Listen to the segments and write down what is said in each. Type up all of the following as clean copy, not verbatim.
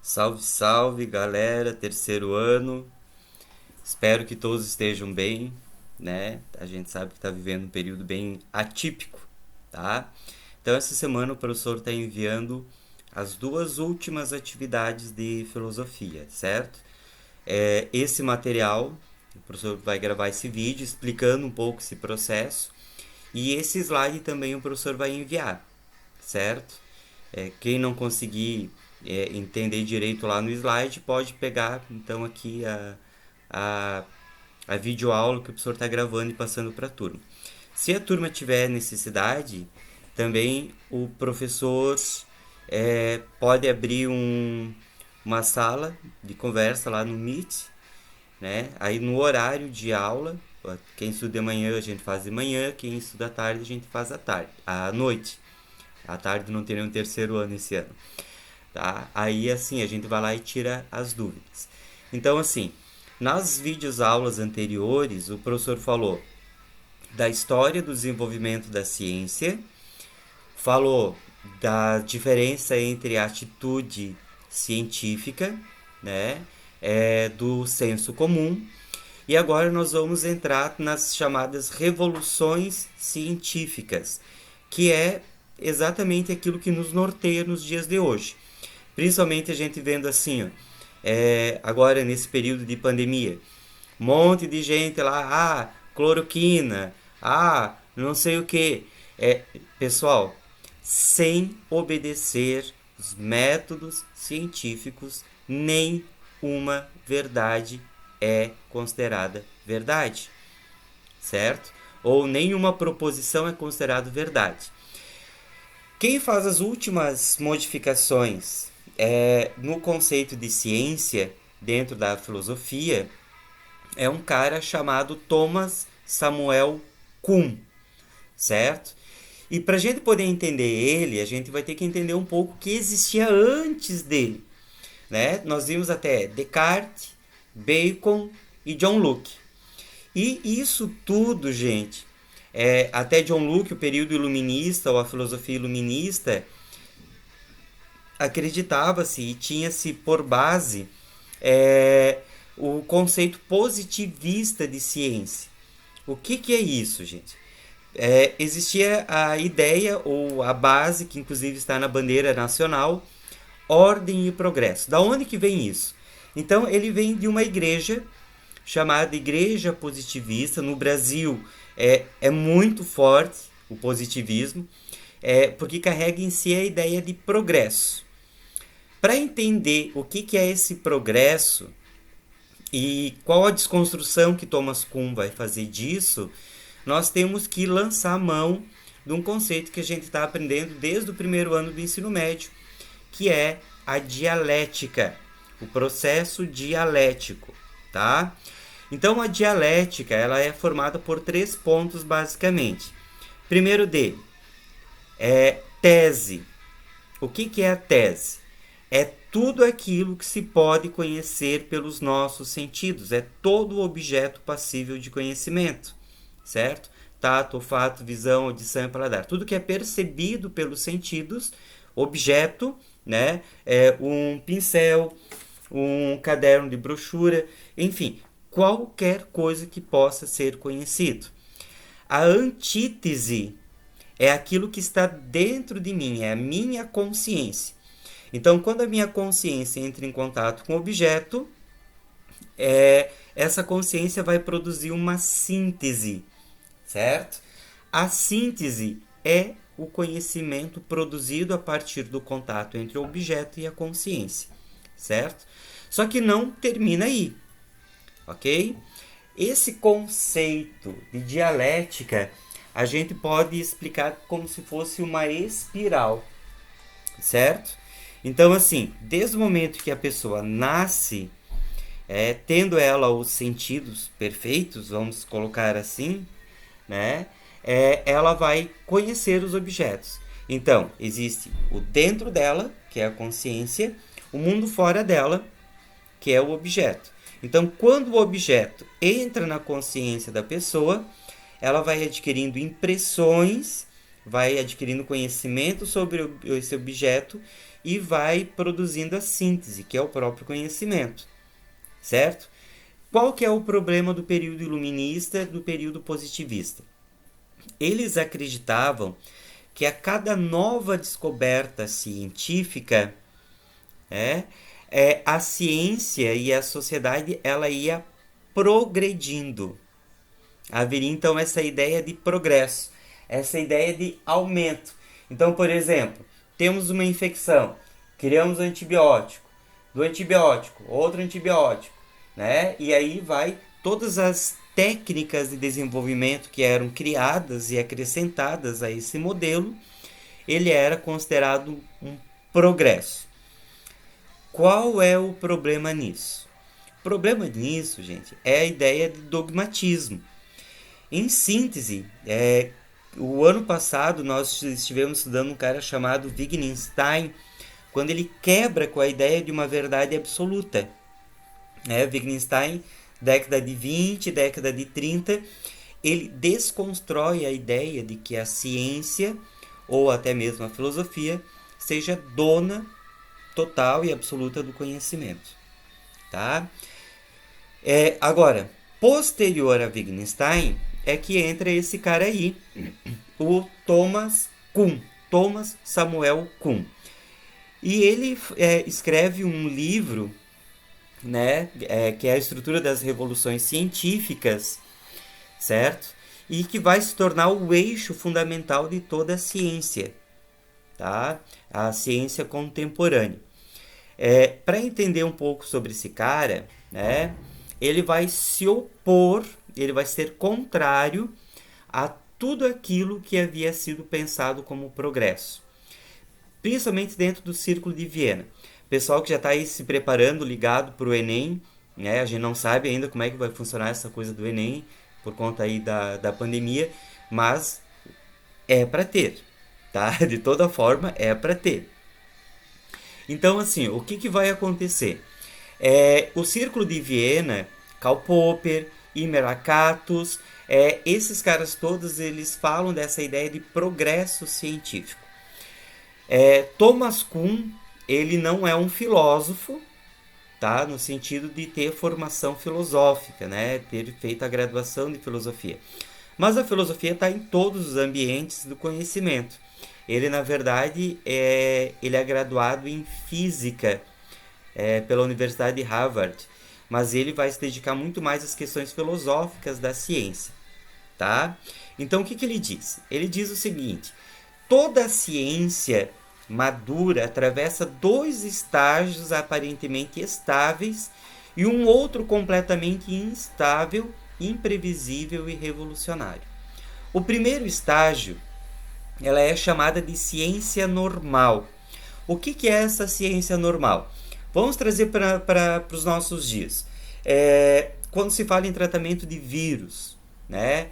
Salve, salve, galera, terceiro ano. Espero que todos estejam bem, né? A gente sabe que está vivendo um período bem atípico, tá? Então, essa semana o professor está enviando as duas últimas atividades de filosofia, certo? Esse material, o professor vai gravar esse vídeo explicando um pouco esse processo e esse slide também o professor vai enviar, certo? Quem não conseguir entender direito lá no slide, pode pegar então aqui a, a videoaula que o professor está gravando e passando para a turma. Se a turma tiver necessidade, também o professor pode abrir uma sala de conversa lá no Meet, né? Aí no horário de aula, quem estuda de manhã a gente faz de manhã, quem estuda à tarde a gente faz à noite. À tarde não tem nenhum terceiro ano esse ano. Tá? Aí assim, a gente vai lá e tira as dúvidas. Então assim, nas vídeos aulas anteriores, o professor falou da história do desenvolvimento da ciência, falou da diferença entre a atitude científica, né, do senso comum, e agora nós vamos entrar nas chamadas revoluções científicas, que é exatamente aquilo que nos norteia nos dias de hoje. Principalmente a gente vendo assim, ó, agora nesse período de pandemia, um monte de gente lá, cloroquina, não sei o que. Pessoal, sem obedecer os métodos científicos, nem uma verdade é considerada verdade, certo? Ou nenhuma proposição é considerada verdade. Quem faz as últimas modificações no conceito de ciência dentro da filosofia é um cara chamado Thomas Samuel Kuhn, certo? E para a gente poder entender ele, a gente vai ter que entender um pouco o que existia antes dele, né? Nós vimos até Descartes, Bacon e John Locke. E isso tudo, gente, até John Locke, o período iluminista ou a filosofia iluminista, acreditava-se e tinha-se por base o conceito positivista de ciência. O que é isso, gente? Existia a ideia ou a base, que inclusive está na bandeira nacional, ordem e progresso. Da onde que vem isso? Então, ele vem de uma igreja chamada Igreja Positivista. No Brasil é muito forte o positivismo, porque carrega em si a ideia de progresso. Para entender o que é esse progresso e qual a desconstrução que Thomas Kuhn vai fazer disso, nós temos que lançar a mão de um conceito que a gente está aprendendo desde o primeiro ano do ensino médio, que é a dialética, o processo dialético, tá? Então a dialética ela é formada por 3 pontos basicamente. Primeiro dele é tese. O que é a tese? É tudo aquilo que se pode conhecer pelos nossos sentidos, é todo objeto passível de conhecimento, certo? Tato, olfato, visão, audição e paladar. Tudo que é percebido pelos sentidos, objeto, né? Um pincel, um caderno de brochura, enfim, qualquer coisa que possa ser conhecido. A antítese é aquilo que está dentro de mim, é a minha consciência. Então, quando a minha consciência entra em contato com o objeto, essa consciência vai produzir uma síntese, certo? A síntese é o conhecimento produzido a partir do contato entre o objeto e a consciência, certo? Só que não termina aí, ok? Esse conceito de dialética a gente pode explicar como se fosse uma espiral, certo? Então, assim, desde o momento que a pessoa nasce, tendo ela os sentidos perfeitos, vamos colocar assim, né? Ela vai conhecer os objetos. Então, existe o dentro dela, que é a consciência, o mundo fora dela, que é o objeto. Então, quando o objeto entra na consciência da pessoa, ela vai adquirindo impressões vai adquirindo conhecimento sobre esse objeto e vai produzindo a síntese, que é o próprio conhecimento, certo? Qual que é o problema do período iluminista e do período positivista? Eles acreditavam que a cada nova descoberta científica, a ciência e a sociedade ela ia progredindo. Haveria então essa ideia de progresso, essa ideia de aumento. Então, por exemplo, temos uma infecção, criamos um antibiótico, do antibiótico, outro antibiótico, né? E aí vai todas as técnicas de desenvolvimento que eram criadas e acrescentadas a esse modelo, ele era considerado um progresso. Qual é o problema nisso? O problema nisso, gente, é a ideia de dogmatismo. Em síntese, o ano passado nós estivemos estudando um cara chamado Wittgenstein, quando ele quebra com a ideia de uma verdade absoluta. Wittgenstein, década de 20, década de 30, ele desconstrói a ideia de que a ciência, ou até mesmo a filosofia, seja dona total e absoluta do conhecimento. Tá? Agora, posterior a Wittgenstein, é que entra esse cara aí, o Thomas Kuhn, Thomas Samuel Kuhn. E ele escreve um livro, né, que é a estrutura das revoluções científicas, certo? E que vai se tornar o eixo fundamental de toda a ciência, tá? A ciência contemporânea. Para entender um pouco sobre esse cara, né, ele vai se opor, ele vai ser contrário a tudo aquilo que havia sido pensado como progresso. Principalmente dentro do Círculo de Viena. Pessoal que já está aí se preparando, ligado para o Enem, né? A gente não sabe ainda como é que vai funcionar essa coisa do Enem, por conta aí da pandemia, mas é para ter, tá? De toda forma, é para ter. Então, assim, o que vai acontecer? O Círculo de Viena, Karl Popper, Imre Lakatos, esses caras todos, eles falam dessa ideia de progresso científico. Thomas Kuhn, ele não é um filósofo, tá? No sentido de ter formação filosófica, né? Ter feito a graduação de filosofia. Mas a filosofia está em todos os ambientes do conhecimento. Ele, na verdade, ele é graduado em física pela Universidade de Harvard, mas ele vai se dedicar muito mais às questões filosóficas da ciência, tá? Então, o que ele diz? Ele diz o seguinte: toda a ciência madura atravessa dois estágios aparentemente estáveis e um outro completamente instável, imprevisível e revolucionário. O primeiro estágio, ela é chamada de ciência normal. O que é essa ciência normal? Vamos trazer para os nossos dias. Quando se fala em tratamento de vírus, né?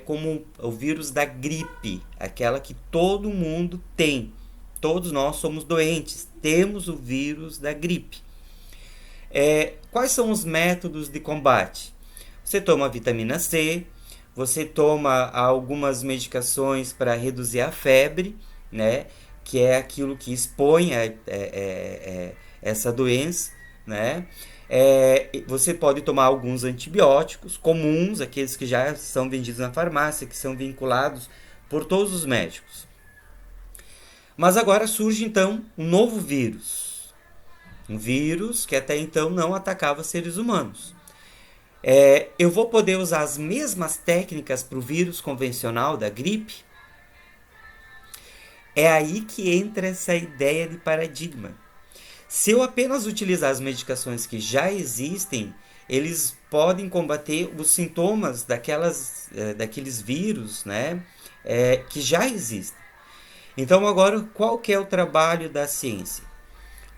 Como o vírus da gripe, aquela que todo mundo tem. Todos nós somos doentes, temos o vírus da gripe. Quais são os métodos de combate? Você toma vitamina C, você toma algumas medicações para reduzir a febre, né? Que é aquilo que expõe essa doença, né? Você pode tomar alguns antibióticos comuns, aqueles que já são vendidos na farmácia, que são vinculados por todos os médicos. Mas agora surge então um novo vírus. Um vírus que até então não atacava seres humanos. Eu vou poder usar as mesmas técnicas para o vírus convencional da gripe? É aí que entra essa ideia de paradigma. Se eu apenas utilizar as medicações que já existem, eles podem combater os sintomas daqueles vírus, né, que já existem. Então agora, qual que é o trabalho da ciência?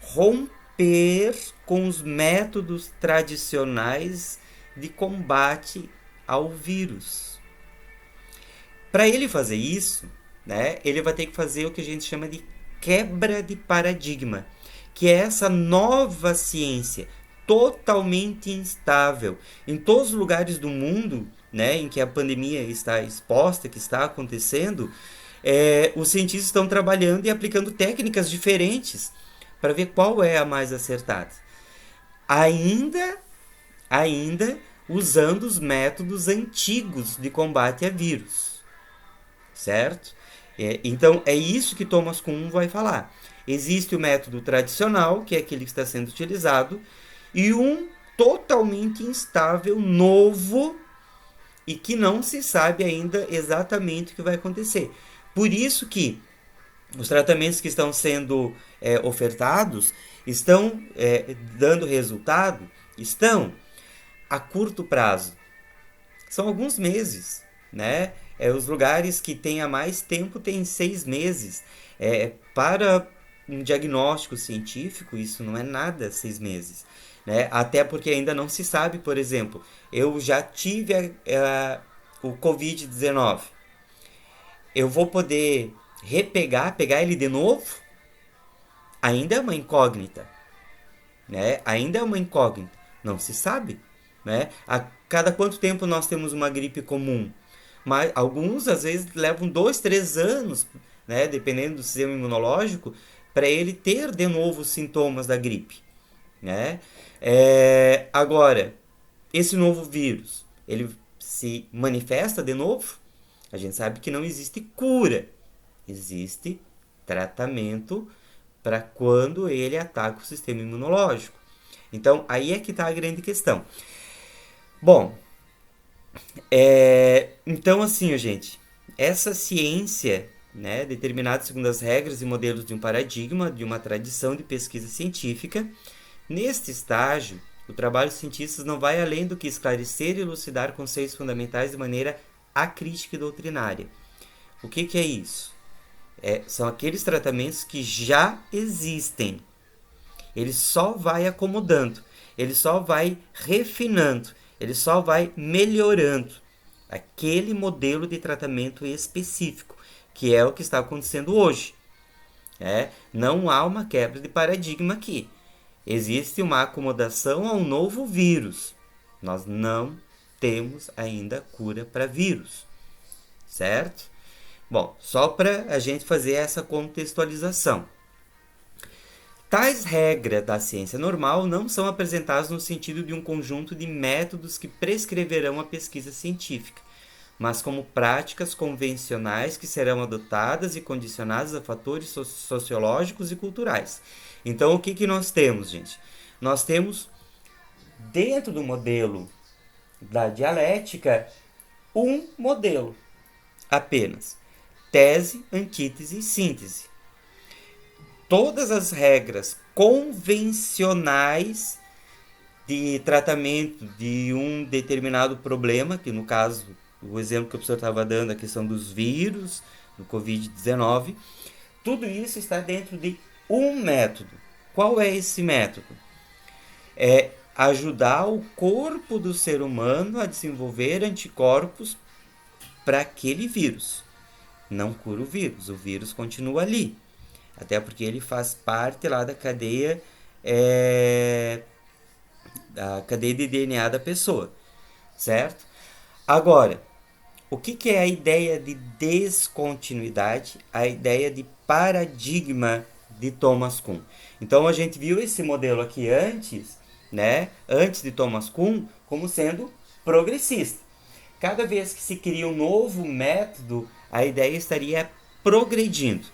Romper com os métodos tradicionais de combate ao vírus. Para ele fazer isso, né, ele vai ter que fazer o que a gente chama de quebra de paradigma, que é essa nova ciência totalmente instável. Em todos os lugares do mundo, né, em que a pandemia está exposta, que está acontecendo, os cientistas estão trabalhando e aplicando técnicas diferentes para ver qual é a mais acertada. Ainda usando os métodos antigos de combate a vírus, certo? Então, é isso que Thomas Kuhn vai falar. Existe o método tradicional, que é aquele que está sendo utilizado, e um totalmente instável, novo, e que não se sabe ainda exatamente o que vai acontecer. Por isso que os tratamentos que estão sendo ofertados estão dando resultado, estão a curto prazo. São alguns meses, né? Os lugares que têm há mais tempo têm 6 meses. Para um diagnóstico científico, isso não é nada, 6 meses. Né? Até porque ainda não se sabe, por exemplo, eu já tive o Covid-19. Eu vou poder pegar ele de novo? Ainda é uma incógnita. Né? Ainda é uma incógnita. Não se sabe. Né? A cada quanto tempo nós temos uma gripe comum? Mas alguns, às vezes, levam 2, 3 anos, né? Dependendo do sistema imunológico, para ele ter de novo os sintomas da gripe. Né? Agora, esse novo vírus, ele se manifesta de novo? A gente sabe que não existe cura. Existe tratamento para quando ele ataca o sistema imunológico. Então, aí é que está a grande questão. Bom, então assim, gente, essa ciência, né, determinada segundo as regras e modelos de um paradigma, de uma tradição de pesquisa científica, neste estágio, o trabalho dos cientistas não vai além do que esclarecer e elucidar conceitos fundamentais de maneira acrítica e doutrinária. O que é isso? São aqueles tratamentos que já existem. Ele só vai acomodando, ele só vai refinando, ele só vai melhorando aquele modelo de tratamento específico, que é o que está acontecendo hoje. Não há uma quebra de paradigma aqui. Existe uma acomodação a um novo vírus. Nós não temos ainda cura para vírus, certo? Bom, só para a gente fazer essa contextualização. Tais regras da ciência normal não são apresentadas no sentido de um conjunto de métodos que prescreverão a pesquisa científica, mas como práticas convencionais que serão adotadas e condicionadas a fatores sociológicos e culturais. Então, o que nós temos, gente? Nós temos, dentro do modelo da dialética, um modelo apenas. Tese, antítese e síntese. Todas as regras convencionais de tratamento de um determinado problema, que no caso, o exemplo que o professor estava dando, a questão dos vírus, do Covid-19, tudo isso está dentro de um método. Qual é esse método? É ajudar o corpo do ser humano a desenvolver anticorpos para aquele vírus. Não cura o vírus continua ali. Até porque ele faz parte lá da cadeia de DNA da pessoa, certo? Agora, o que é a ideia de descontinuidade? A ideia de paradigma de Thomas Kuhn. Então, a gente viu esse modelo aqui antes, né? Antes de Thomas Kuhn, como sendo progressista. Cada vez que se cria um novo método, a ideia estaria progredindo.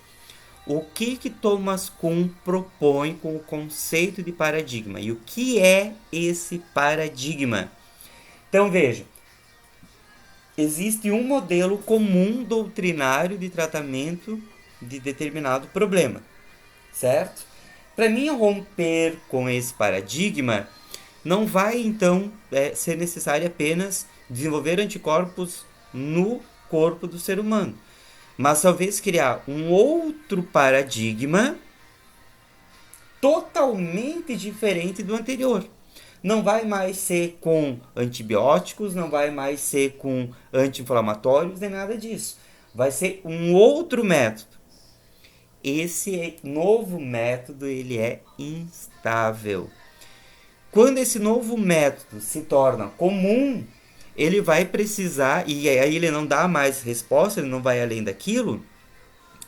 O que Thomas Kuhn propõe com o conceito de paradigma? E o que é esse paradigma? Então, veja, existe um modelo comum doutrinário de tratamento de determinado problema, certo? Para mim romper com esse paradigma, não vai então ser necessário apenas desenvolver anticorpos no corpo do ser humano, mas talvez criar um outro paradigma totalmente diferente do anterior. Não vai mais ser com antibióticos, não vai mais ser com anti-inflamatórios, nem nada disso. Vai ser um outro método. Esse novo método ele é instável. Quando esse novo método se torna comum, ele vai precisar, e aí ele não dá mais resposta, ele não vai além daquilo,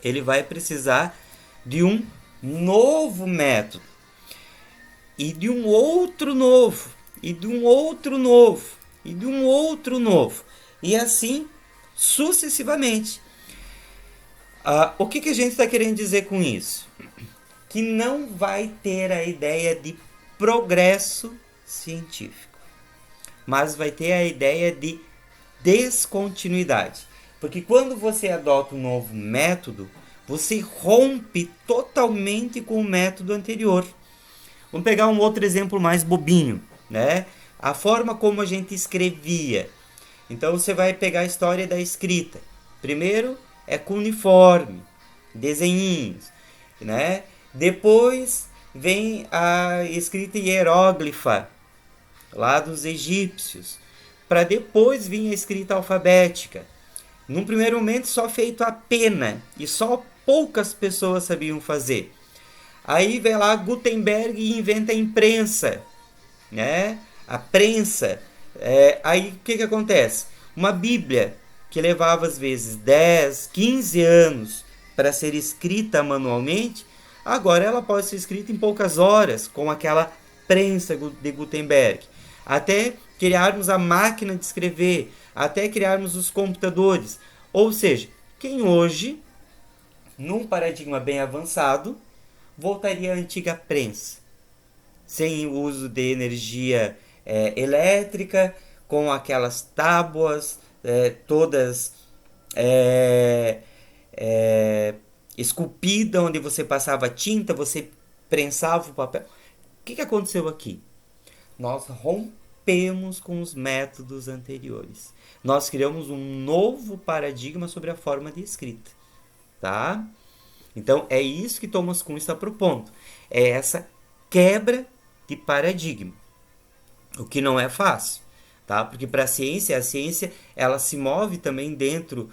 ele vai precisar de um novo método, e de um outro novo, e de um outro novo, e de um outro novo, e assim sucessivamente. O que a gente está querendo dizer com isso? Que não vai ter a ideia de progresso científico, mas vai ter a ideia de descontinuidade. Porque quando você adota um novo método, você rompe totalmente com o método anterior. Vamos pegar um outro exemplo mais bobinho, né? A forma como a gente escrevia. Então você vai pegar a história da escrita. Primeiro é com uniforme, desenhinhos, né? Depois vem a escrita hieróglifa, lá dos egípcios, para depois vir a escrita alfabética. Num primeiro momento só feito a pena, e só poucas pessoas sabiam fazer. Aí vem lá Gutenberg e inventa a imprensa, né? A prensa. Aí o que acontece? Uma Bíblia que levava às vezes 10, 15 anos para ser escrita manualmente, agora ela pode ser escrita em poucas horas com aquela prensa de Gutenberg. Até criarmos a máquina de escrever, até criarmos os computadores. Ou seja, quem hoje, num paradigma bem avançado, voltaria à antiga prensa, sem o uso de energia elétrica, com aquelas tábuas todas esculpidas, onde você passava tinta, você prensava o papel. O que aconteceu aqui? Nós rompemos com os métodos anteriores. Nós criamos um novo paradigma sobre a forma de escrita, tá? Então, é isso que Thomas Kuhn está propondo. É essa quebra de paradigma. O que não é fácil, tá? Porque para a ciência ela se move também dentro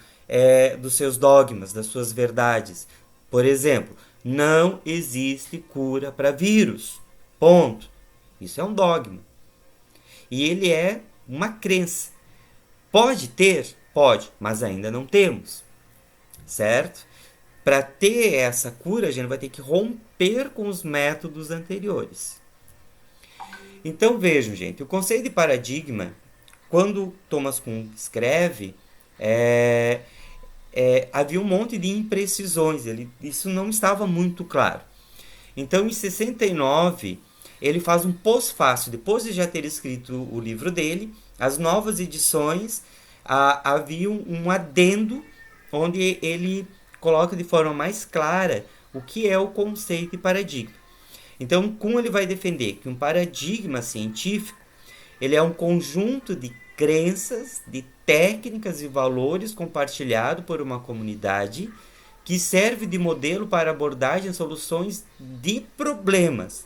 dos seus dogmas, das suas verdades. Por exemplo, não existe cura para vírus. Ponto. Isso é um dogma. E ele é uma crença. Pode ter? Pode, mas ainda não temos. Certo? Para ter essa cura, a gente vai ter que romper com os métodos anteriores. Então vejam, gente, o conceito de paradigma, quando Thomas Kuhn escreve, havia um monte de imprecisões, isso não estava muito claro. Então, em 69, ele faz um pós-fácil, depois de já ter escrito o livro dele, as novas edições, havia um adendo, onde ele coloca de forma mais clara o que é o conceito de paradigma. Então, Kuhn ele vai defender que um paradigma científico ele é um conjunto de crenças, de técnicas e valores compartilhado por uma comunidade que serve de modelo para abordagem de soluções de problemas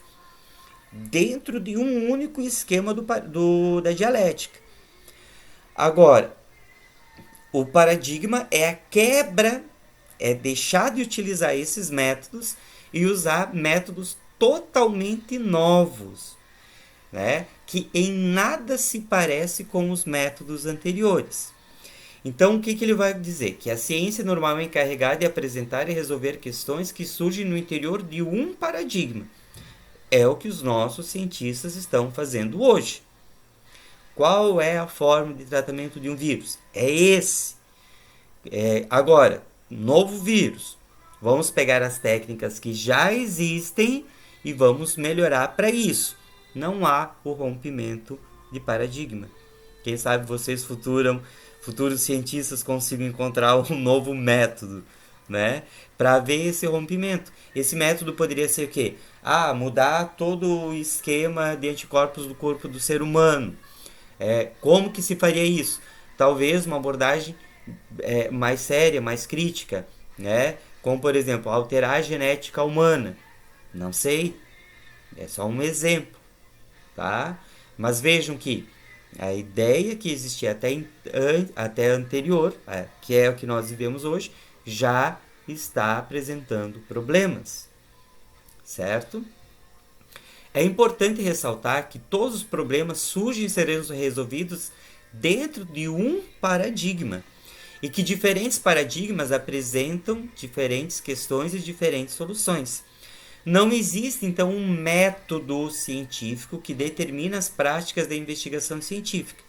dentro de um único esquema da dialética. Agora, o paradigma é a quebra, é deixar de utilizar esses métodos e usar métodos totalmente novos, né? Que em nada se parece com os métodos anteriores. Então, o que ele vai dizer? Que a ciência normal é encarregada de apresentar e resolver questões que surgem no interior de um paradigma. É o que os nossos cientistas estão fazendo hoje. Qual é a forma de tratamento de um vírus? É esse. Agora, novo vírus. Vamos pegar as técnicas que já existem e vamos melhorar para isso. Não há o rompimento de paradigma. Quem sabe vocês, futuros cientistas, consigam encontrar um novo método, né? Para haver esse rompimento. Esse método poderia ser o quê? Mudar todo o esquema de anticorpos do corpo do ser humano. Como que se faria isso? Talvez uma abordagem mais séria, mais crítica, né? Como, por exemplo, alterar a genética humana. Não sei, é só um exemplo, tá? Mas vejam que a ideia que existia até anterior, que é o que nós vivemos hoje, já está apresentando problemas, certo? É importante ressaltar que todos os problemas surgem e serão resolvidos dentro de um paradigma e que diferentes paradigmas apresentam diferentes questões e diferentes soluções. Não existe, então, um método científico que determina as práticas da investigação científica,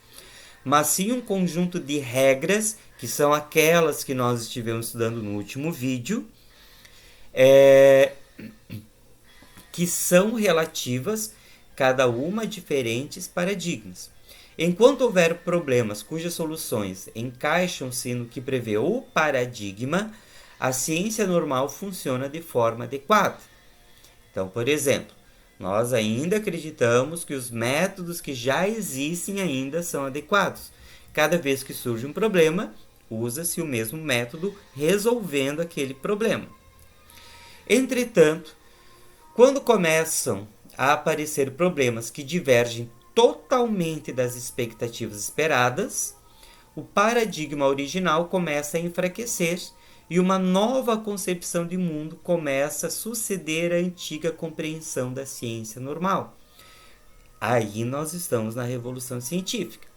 mas sim um conjunto de regras, que são aquelas que nós estivemos estudando no último vídeo, que são relativas, cada uma a diferentes paradigmas. Enquanto houver problemas cujas soluções encaixam-se no que prevê o paradigma, a ciência normal funciona de forma adequada. Então, por exemplo, nós ainda acreditamos que os métodos que já existem ainda são adequados. Cada vez que surge um problema, usa-se o mesmo método resolvendo aquele problema. Entretanto, quando começam a aparecer problemas que divergem totalmente das expectativas esperadas, o paradigma original começa a enfraquecer e uma nova concepção de mundo começa a suceder à antiga compreensão da ciência normal. Aí nós estamos na Revolução Científica.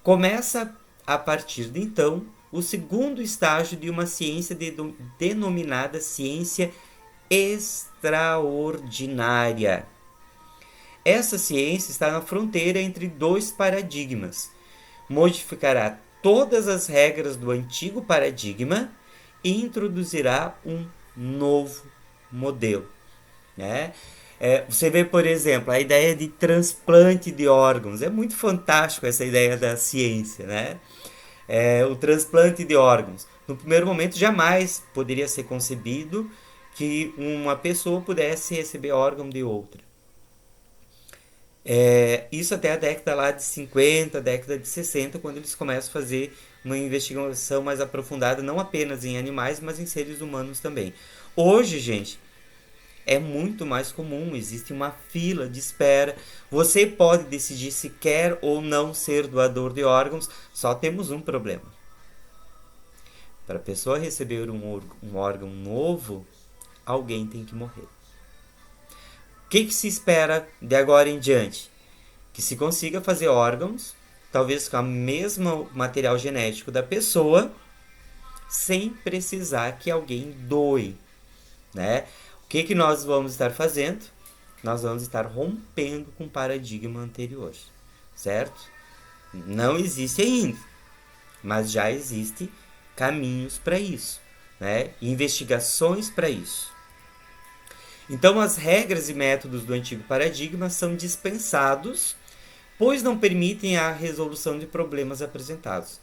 Começa, a partir de então, o segundo estágio de uma ciência denominada ciência extraordinária. Essa ciência está na fronteira entre dois paradigmas. Modificará todas as regras do antigo paradigma e introduzirá um novo modelo. Né? Você vê, por exemplo, a ideia de transplante de órgãos. É muito fantástico essa ideia da ciência. Né? O transplante de órgãos. No primeiro momento, jamais poderia ser concebido que uma pessoa pudesse receber órgão de outra. Isso até a década lá de 50, década de 60, quando eles começam a fazer uma investigação mais aprofundada, não apenas em animais, mas em seres humanos também. Hoje, gente, é muito mais comum, existe uma fila de espera. Você pode decidir se quer ou não ser doador de órgãos, só temos um problema. Para a pessoa receber um órgão novo, alguém tem que morrer. O que se espera de agora em diante? Que se consiga fazer órgãos, talvez com o mesmo material genético da pessoa, sem precisar que alguém doe. Né? O que nós vamos estar fazendo? Nós vamos estar rompendo com o paradigma anterior. Certo? Não existe ainda, mas já existem caminhos para isso. Né? Investigações para isso. Então, as regras e métodos do antigo paradigma são dispensados, pois não permitem a resolução de problemas apresentados.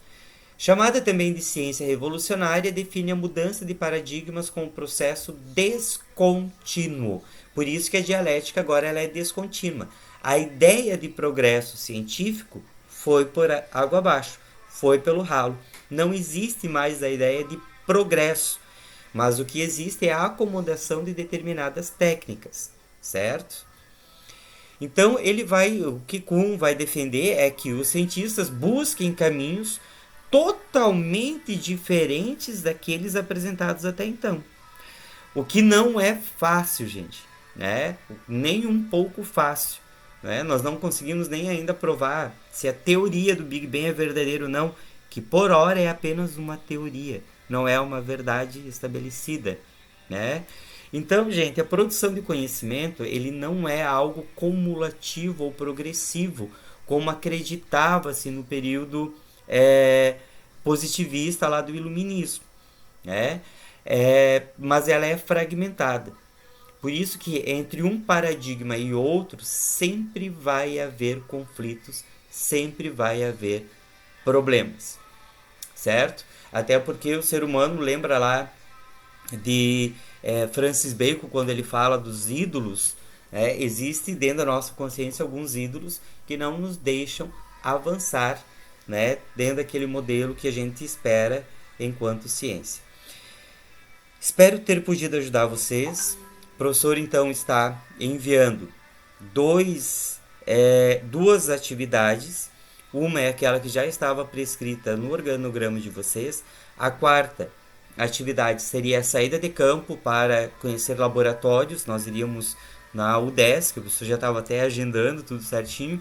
Chamada também de ciência revolucionária, define a mudança de paradigmas como um processo descontínuo. Por isso que a dialética agora ela é descontínua. A ideia de progresso científico foi por água abaixo, foi pelo ralo. Não existe mais a ideia de progresso. Mas o que existe é a acomodação de determinadas técnicas, certo? Então, o que Kuhn vai defender é que os cientistas busquem caminhos totalmente diferentes daqueles apresentados até então. O que não é fácil, gente, né? Nem um pouco fácil. Né? Nós não conseguimos nem ainda provar se a teoria do Big Bang é verdadeira ou não, que por hora é apenas uma teoria. Não é uma verdade estabelecida, né? Então, gente, a produção de conhecimento, ele não é algo cumulativo ou progressivo, como acreditava-se no período positivista lá do iluminismo, né? Mas ela é fragmentada. Por isso que entre um paradigma e outro sempre vai haver conflitos, sempre vai haver problemas, certo? Até porque o ser humano lembra lá de Francis Bacon, quando ele fala dos ídolos, existe dentro da nossa consciência alguns ídolos que não nos deixam avançar, né, dentro daquele modelo que a gente espera enquanto ciência. Espero ter podido ajudar vocês. O professor então está enviando duas atividades. Uma é aquela que já estava prescrita no organograma de vocês. A quarta atividade seria a saída de campo para conhecer laboratórios. Nós iríamos na UDESC, o professor já estava até agendando tudo certinho.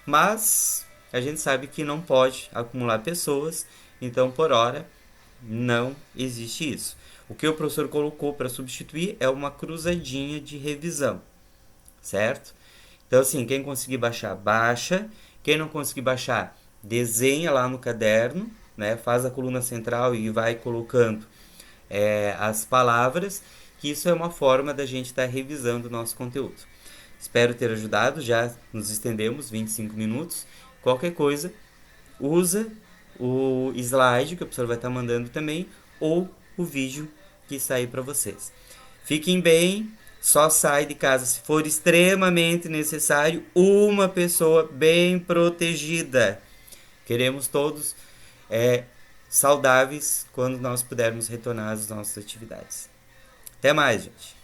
Mas a gente sabe que não pode acumular pessoas. Então, por hora, Não existe isso. O que o professor colocou para substituir é uma cruzadinha de revisão, certo? Então, assim, quem conseguir baixar, baixa. Quem não conseguir baixar, desenha lá no caderno, né? Faz a coluna central e vai colocando as palavras, que isso é uma forma da gente estar revisando o nosso conteúdo. Espero ter ajudado, já nos estendemos 25 minutos. Qualquer coisa, usa o slide que o professor vai estar mandando também, ou o vídeo que sair para vocês. Fiquem bem, só sai de casa se for extremamente necessário, uma pessoa bem protegida. Queremos todos saudáveis quando nós pudermos retornar às nossas atividades. Até mais, gente.